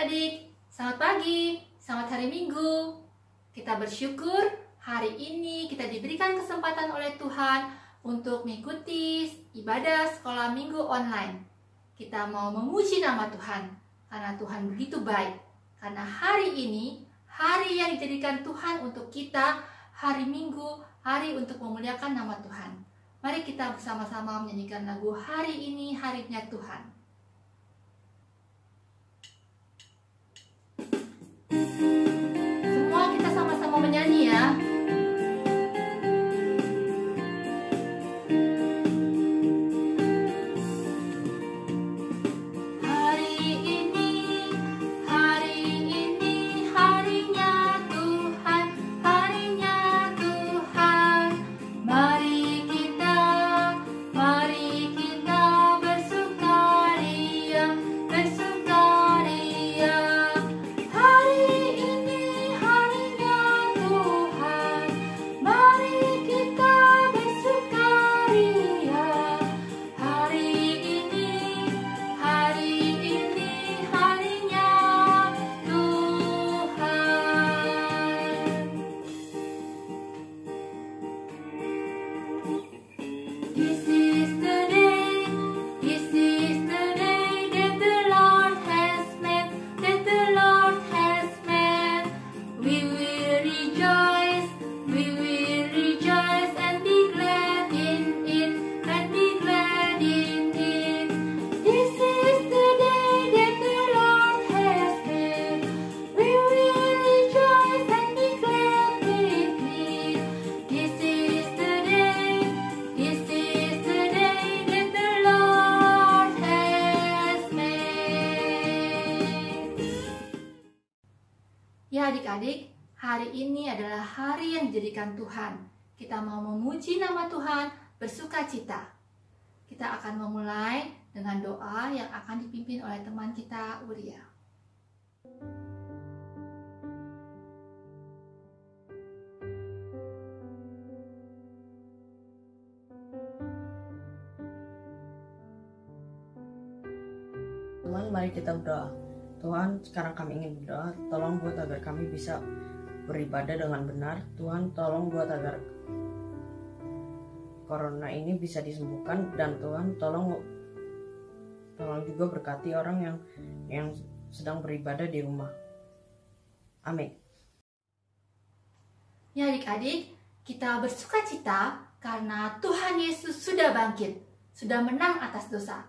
adik-adik, selamat pagi, selamat hari Minggu. Kita bersyukur hari ini kita diberikan kesempatan oleh Tuhan untuk mengikuti ibadah sekolah minggu online. Kita mau memuji nama Tuhan, karena Tuhan begitu baik. Karena hari ini, hari yang dijadikan Tuhan untuk kita, hari Minggu, hari untuk memuliakan nama Tuhan. Mari kita bersama-sama menyanyikan lagu Hari Ini Harinya Tuhan. Semua kita sama-sama menyanyi ya. Ya adik-adik, hari ini adalah hari yang dijadikan Tuhan. Kita mau memuji nama Tuhan, bersuka cita. Kita akan memulai dengan doa yang akan dipimpin oleh teman kita, Uria. Teman, mari kita berdoa. Tuhan, sekarang kami ingin berdoa, tolong buat agar kami bisa beribadah dengan benar. Tuhan, tolong buat agar corona ini bisa disembuhkan, dan Tuhan tolong juga berkati orang yang sedang beribadah di rumah. Amin. Ya adik-adik, kita bersuka cita karena Tuhan Yesus sudah bangkit, sudah menang atas dosa.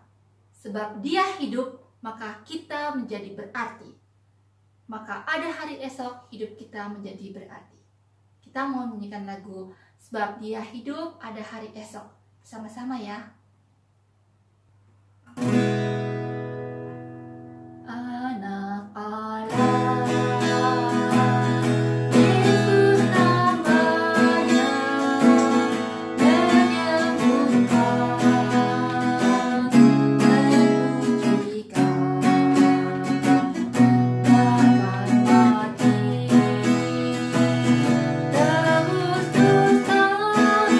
Sebab Dia hidup, maka kita menjadi berarti. Maka ada hari esok, hidup kita menjadi berarti. Kita mau menyanyikan lagu Sebab Dia Hidup, Ada Hari Esok. Sama-sama ya. Anak Allah, Yesus namanya, menyembuhkan, menyucikan, bahkan mati, tebus dosaku,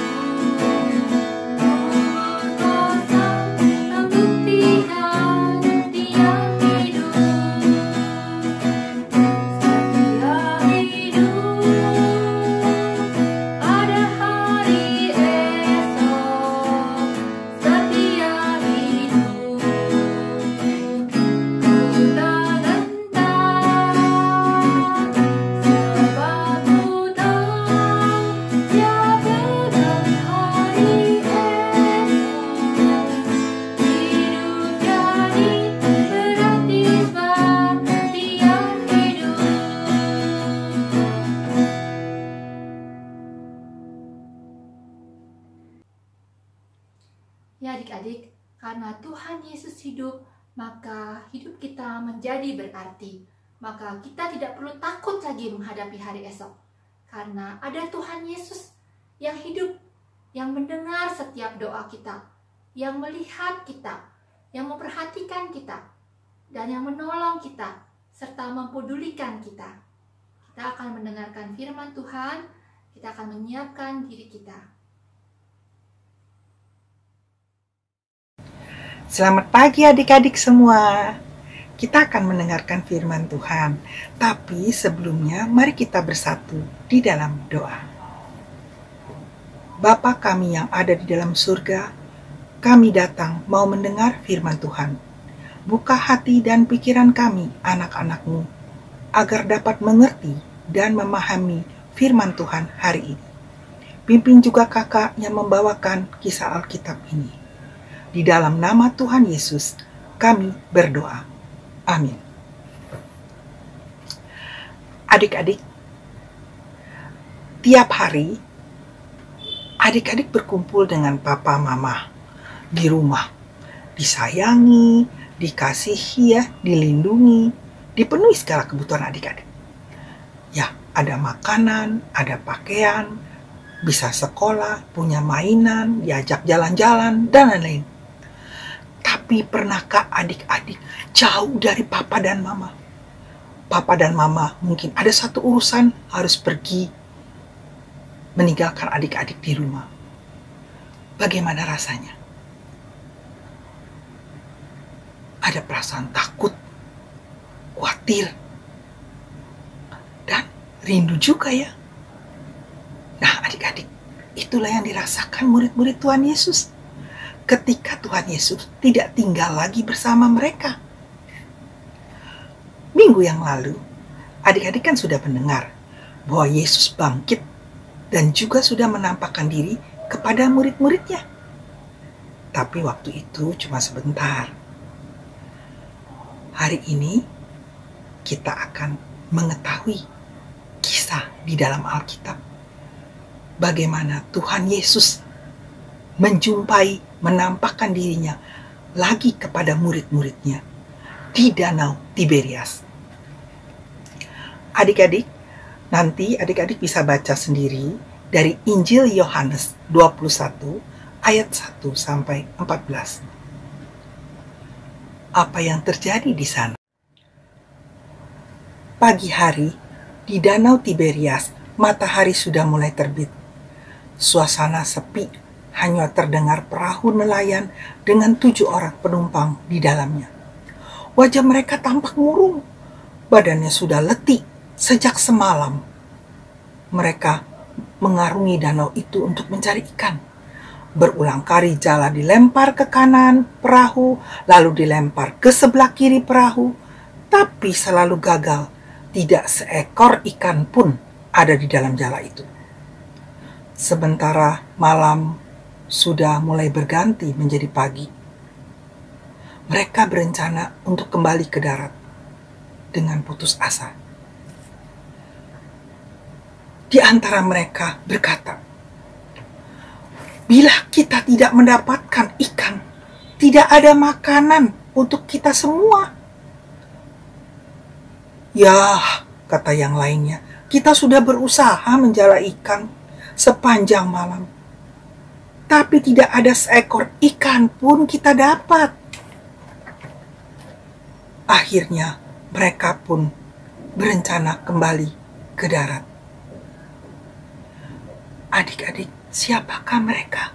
umur kosong, membuktikan Dia hidup, setia hidup, ada hari esok, setia hidup, ku tak gentar, sebab ku tahu Dia pegang hari esok, hidup jadi berarti sebab Dia hidup. Ya adik-adik, karena Tuhan Yesus hidup, maka hidup kita menjadi berarti. Maka kita tidak perlu takut lagi menghadapi hari esok. Karena ada Tuhan Yesus yang hidup, yang mendengar setiap doa kita, yang melihat kita, yang memperhatikan kita, dan yang menolong kita, serta mempedulikan kita. Kita akan mendengarkan firman Tuhan, kita akan menyiapkan diri kita. Selamat pagi adik-adik semua. Kita akan mendengarkan firman Tuhan. Tapi sebelumnya, mari kita bersatu di dalam doa. Bapa kami yang ada di dalam surga, kami datang mau mendengar firman Tuhan. Buka hati dan pikiran kami, anak-anak-Mu, agar dapat mengerti dan memahami firman Tuhan hari ini. Pimpin juga kakak yang membawakan kisah Alkitab ini. Di dalam nama Tuhan Yesus, kami berdoa. Amin. Adik-adik, tiap hari adik-adik berkumpul dengan papa mama di rumah, disayangi, dikasihi ya, dilindungi, dipenuhi segala kebutuhan adik-adik. Ya, ada makanan, ada pakaian, bisa sekolah, punya mainan, diajak jalan-jalan, dan lain-lain. Tapi pernahkah adik-adik jauh dari papa dan mama? Papa dan mama mungkin ada satu urusan harus pergi meninggalkan adik-adik di rumah. Bagaimana rasanya? Ada perasaan takut, khawatir, dan rindu juga ya. Nah adik-adik, itulah yang dirasakan murid-murid Tuhan Yesus ketika Tuhan Yesus tidak tinggal lagi bersama mereka. Minggu yang lalu, adik-adik kan sudah mendengar bahwa Yesus bangkit dan juga sudah menampakkan diri kepada murid-muridnya. Tapi waktu itu cuma sebentar. Hari ini kita akan mengetahui kisah di dalam Alkitab. Bagaimana Tuhan Yesus menampakkan dirinya lagi kepada murid-muridnya di Danau Tiberias. Adik-adik, nanti adik-adik bisa baca sendiri dari Injil Yohanes 21 ayat 1 sampai 14. Apa yang terjadi di sana? Pagi hari di Danau Tiberias, matahari sudah mulai terbit. Suasana sepi, hanya terdengar perahu nelayan dengan 7 orang penumpang di dalamnya. Wajah mereka tampak murung, badannya sudah letih sejak semalam. Mereka mengarungi danau itu untuk mencari ikan. Berulang kali jala dilempar ke kanan perahu, lalu dilempar ke sebelah kiri perahu, tapi selalu gagal. Tidak seekor ikan pun ada di dalam jala itu. Sementara malam sudah mulai berganti menjadi pagi. Mereka berencana untuk kembali ke darat dengan putus asa. Di antara mereka berkata, "Bila kita tidak mendapatkan ikan, tidak ada makanan untuk kita semua." "Ya," kata yang lainnya, "kita sudah berusaha menjala ikan sepanjang malam, tapi tidak ada seekor ikan pun kita dapat." Akhirnya mereka pun berencana kembali ke darat. Adik-adik, siapakah mereka?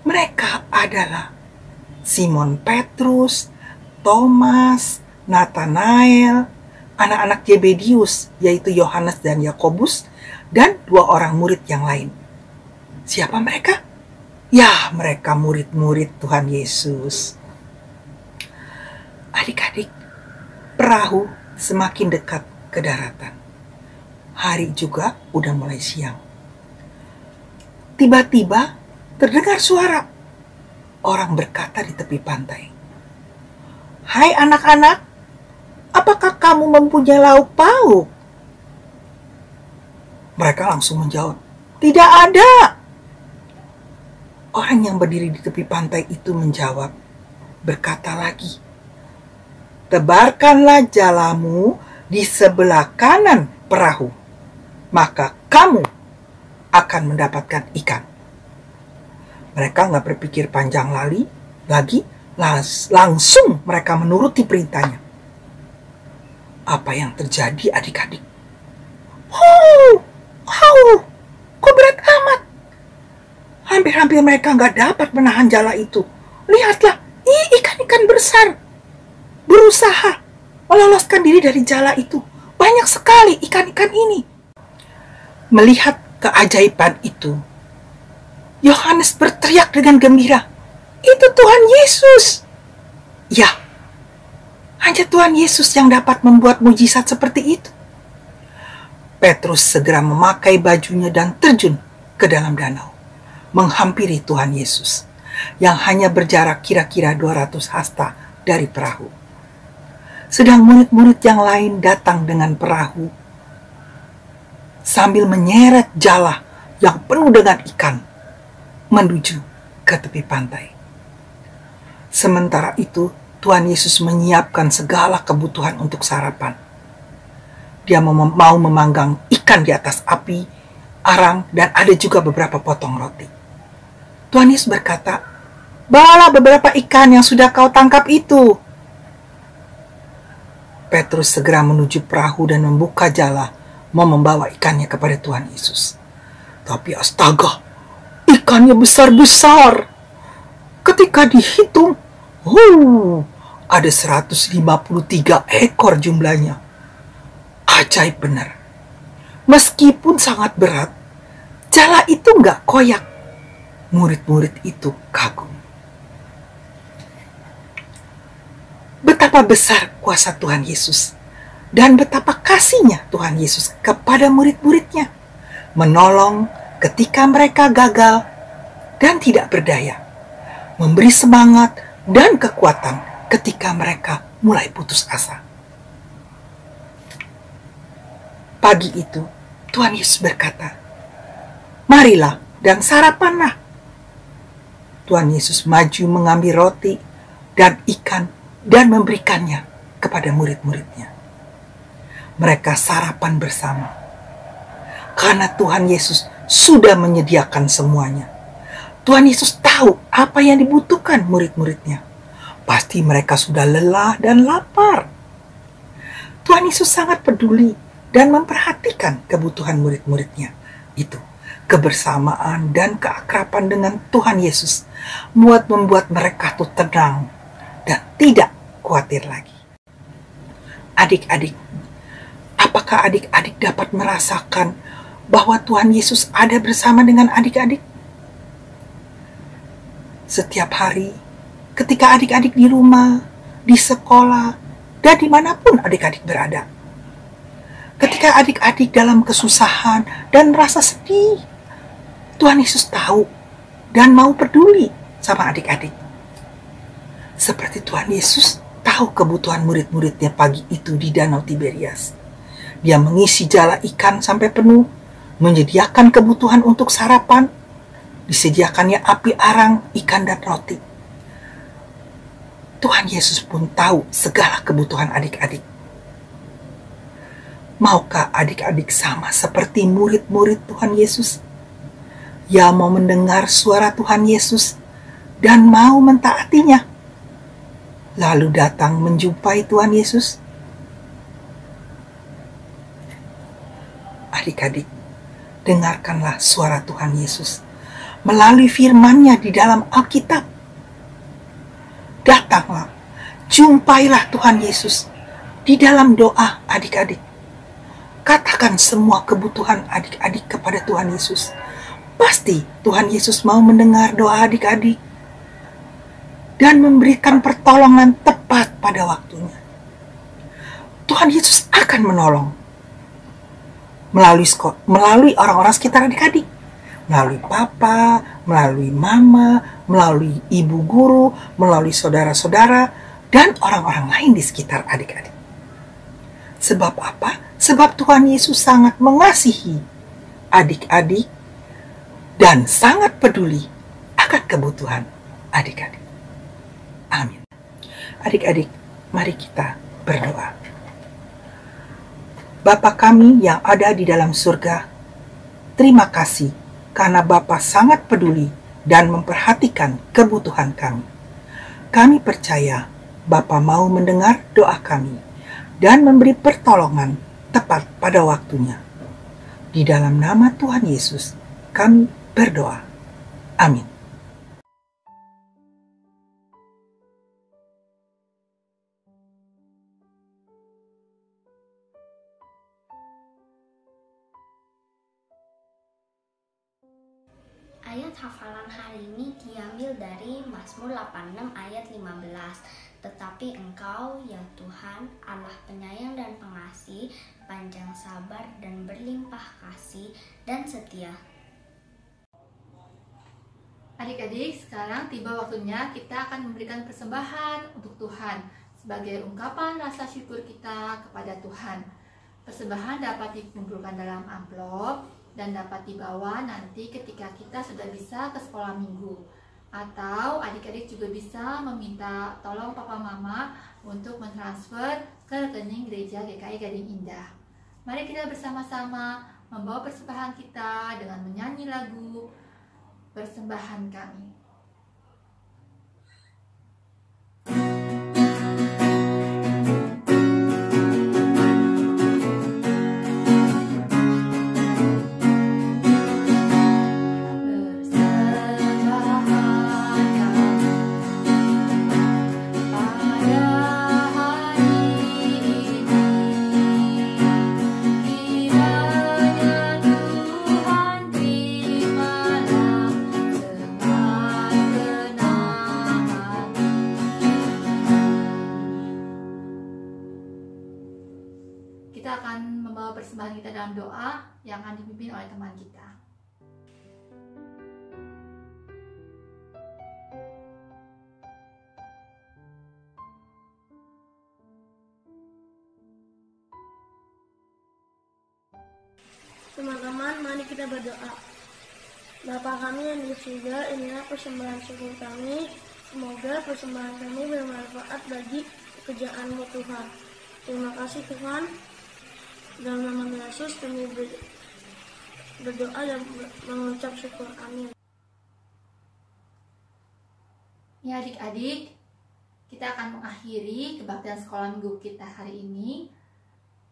Mereka adalah Simon Petrus, Thomas, Nathanael, anak-anak Zebedius, yaitu Yohanes dan Yakobus, dan 2 orang murid yang lain. Siapa mereka? Ya, mereka murid-murid Tuhan Yesus. Adik-adik, perahu semakin dekat ke daratan. Hari juga udah mulai siang. Tiba-tiba terdengar suara. Orang berkata di tepi pantai, "Hai anak-anak, apakah kamu mempunyai lauk pauk?" Mereka langsung menjawab, "Tidak ada." Orang yang berdiri di tepi pantai itu menjawab, berkata lagi, "Tebarkanlah jalamu di sebelah kanan perahu, maka kamu akan mendapatkan ikan." Mereka nggak berpikir panjang lagi, langsung mereka menuruti perintahnya. Apa yang terjadi adik-adik? Kok berat amat? Hampir-hampir mereka nggak dapat menahan jala itu. Lihatlah, ikan-ikan besar. berusaha meloloskan diri dari jala itu. Banyak sekali ikan-ikan ini. Melihat keajaiban itu, Yohanes berteriak dengan gembira, "Itu Tuhan Yesus!" Ya, hanya Tuhan Yesus yang dapat membuat mujizat seperti itu. Petrus segera memakai bajunya dan terjun ke dalam danau, menghampiri Tuhan Yesus, yang hanya berjarak kira-kira 200 hasta dari perahu. Sedang murid-murid yang lain datang dengan perahu, sambil menyeret jala yang penuh dengan ikan, menuju ke tepi pantai. Sementara itu, Tuhan Yesus menyiapkan segala kebutuhan untuk sarapan. Dia mau memanggang ikan di atas api, arang, dan ada juga beberapa potong roti. Tuhan Yesus berkata, "Bawalah beberapa ikan yang sudah kau tangkap itu." Petrus segera menuju perahu dan membuka jala, mau membawa ikannya kepada Tuhan Yesus. Tapi astaga, ikannya besar-besar. Ketika dihitung, ada 153 ekor jumlahnya. Ajaib benar. Meskipun sangat berat, jala itu nggak koyak. Murid-murid itu kagum. Betapa besar kuasa Tuhan Yesus dan betapa kasihnya Tuhan Yesus kepada murid-muridnya, menolong ketika mereka gagal dan tidak berdaya, memberi semangat dan kekuatan ketika mereka mulai putus asa. Pagi itu, Tuhan Yesus berkata, "Marilah dan sarapanlah." Tuhan Yesus maju mengambil roti dan ikan dan memberikannya kepada murid-muridnya. Mereka sarapan bersama. Karena Tuhan Yesus sudah menyediakan semuanya. Tuhan Yesus tahu apa yang dibutuhkan murid-muridnya. Pasti mereka sudah lelah dan lapar. Tuhan Yesus sangat peduli dan memperhatikan kebutuhan murid-muridnya. Itu kebersamaan dan keakraban dengan Tuhan Yesus membuat mereka tuh tenang dan tidak khawatir lagi. Adik-adik, apakah adik-adik dapat merasakan bahwa Tuhan Yesus ada bersama dengan adik-adik? Setiap hari, ketika adik-adik di rumah, di sekolah, dan dimanapun adik-adik berada. Ketika adik-adik dalam kesusahan dan merasa sedih, Tuhan Yesus tahu dan mau peduli sama adik-adik. Seperti Tuhan Yesus tahu kebutuhan murid-muridnya pagi itu di Danau Tiberias. Dia mengisi jala ikan sampai penuh, menyediakan kebutuhan untuk sarapan, disediakannya api arang, ikan dan roti. Tuhan Yesus pun tahu segala kebutuhan adik-adik. Maukah adik-adik sama seperti murid-murid Tuhan Yesus? Ya, mau mendengar suara Tuhan Yesus dan mau mentaatinya. Lalu datang menjumpai Tuhan Yesus. Adik-adik, dengarkanlah suara Tuhan Yesus melalui firman-Nya di dalam Alkitab. Datanglah, jumpailah Tuhan Yesus di dalam doa adik-adik. Katakan semua kebutuhan adik-adik kepada Tuhan Yesus. Pasti Tuhan Yesus mau mendengar doa adik-adik dan memberikan pertolongan tepat pada waktunya. Tuhan Yesus akan menolong melalui orang-orang sekitar adik-adik, melalui papa, melalui mama, melalui ibu guru, melalui saudara-saudara, dan orang-orang lain di sekitar adik-adik. Sebab apa? Sebab Tuhan Yesus sangat mengasihi adik-adik dan sangat peduli akan kebutuhan adik-adik. Amin. Adik-adik, mari kita berdoa. Bapa kami yang ada di dalam surga, terima kasih karena Bapa sangat peduli dan memperhatikan kebutuhan kami. Kami percaya Bapa mau mendengar doa kami dan memberi pertolongan tepat pada waktunya. Di dalam nama Tuhan Yesus, kami berdoa. Amin. Ayat hafalan hari ini diambil dari Mazmur 86 ayat 15. Tetapi Engkau, ya Tuhan, Allah penyayang dan pengasih, panjang sabar dan berlimpah kasih dan setia. Adik-adik, sekarang tiba waktunya kita akan memberikan persembahan untuk Tuhan sebagai ungkapan rasa syukur kita kepada Tuhan. Persembahan dapat dikumpulkan dalam amplop dan dapat dibawa nanti ketika kita sudah bisa ke sekolah minggu. Atau adik-adik juga bisa meminta tolong papa mama untuk mentransfer ke rekening gereja GKI Gading Indah. Mari kita bersama-sama membawa persembahan kita dengan menyanyi lagu Persembahan Kami. Kita akan membawa persembahan kita dalam doa yang akan dipimpin oleh teman kita. Teman-teman, mari kita berdoa. Bapa kami yang di surga, inilah persembahan syukur kami. Semoga persembahan kami bermanfaat bagi pekerjaan-Mu Tuhan. Terima kasih Tuhan. Dalam nama Yesus kami berdoa dan mengucap syukur. Amin. Ya adik-adik, kita akan mengakhiri kebaktian sekolah minggu kita hari ini.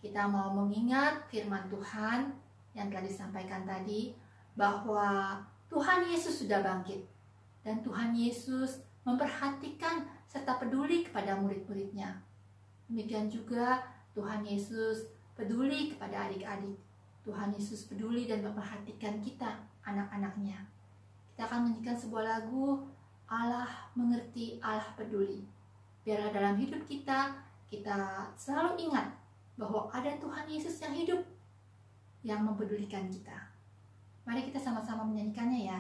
Kita mau mengingat firman Tuhan yang telah disampaikan tadi, bahwa Tuhan Yesus sudah bangkit. Dan Tuhan Yesus memperhatikan serta peduli kepada murid-muridnya. Demikian juga Tuhan Yesus peduli kepada adik-adik. Tuhan Yesus peduli dan memperhatikan kita, anak-anaknya. Kita akan menyanyikan sebuah lagu, Allah mengerti, Allah peduli. Biarlah dalam hidup kita selalu ingat bahwa ada Tuhan Yesus yang hidup, yang mempedulikan kita. Mari kita sama-sama menyanyikannya ya.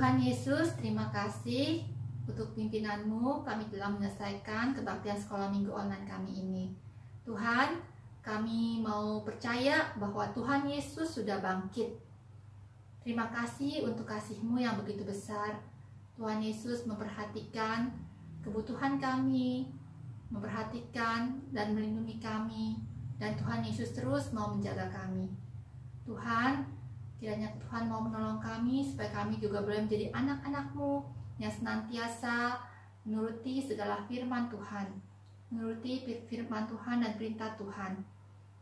Tuhan Yesus, terima kasih untuk pimpinan-Mu. Kami telah menyelesaikan kebaktian sekolah minggu online kami ini. Tuhan, kami mau percaya bahwa Tuhan Yesus sudah bangkit. Terima kasih untuk kasih-Mu yang begitu besar. Tuhan Yesus memperhatikan kebutuhan kami, memperhatikan dan melindungi kami, dan Tuhan Yesus terus mau menjaga kami. Tuhan, kiranya Tuhan mau menolong kami supaya kami juga boleh menjadi anak-anak-Mu yang senantiasa menuruti segala firman Tuhan, menuruti firman Tuhan dan perintah Tuhan.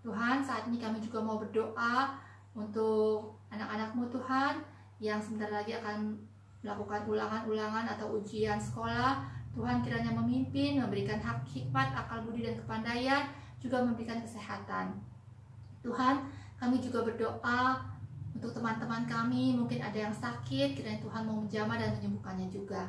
Tuhan, saat ini kami juga mau berdoa untuk anak-anak-Mu Tuhan yang sebentar lagi akan melakukan ulangan-ulangan atau ujian sekolah. Tuhan kiranya memimpin, memberikan hikmat, akal budi dan kepandaian, juga memberikan kesehatan. Tuhan, kami juga berdoa untuk teman-teman kami, mungkin ada yang sakit, kiranya Tuhan mau menjamah dan menyembuhkannya juga.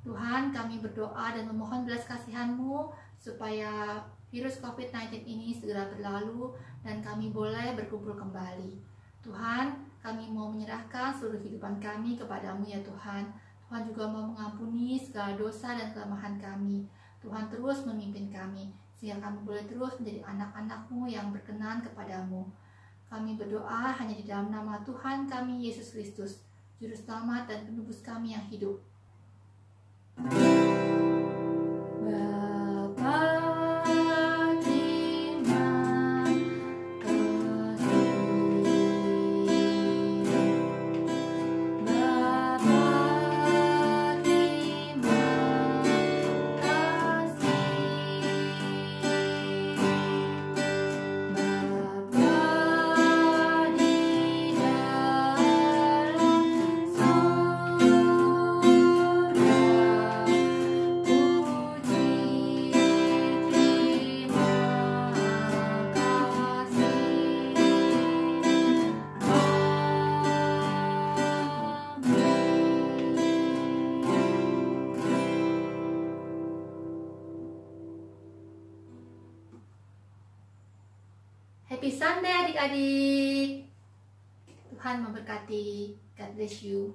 Tuhan, kami berdoa dan memohon belas kasihan-Mu supaya virus COVID-19 ini segera berlalu dan kami boleh berkumpul kembali. Tuhan, kami mau menyerahkan seluruh kehidupan kami kepada-Mu ya Tuhan. Tuhan juga mau mengampuni segala dosa dan kelemahan kami. Tuhan terus memimpin kami, sehingga kami boleh terus menjadi anak-anak-Mu yang berkenan kepada-Mu. Kami berdoa hanya di dalam nama Tuhan kami, Yesus Kristus, Juru Selamat dan Penebus kami yang hidup. Happy Sunday adik-adik. Tuhan memberkati. God bless you.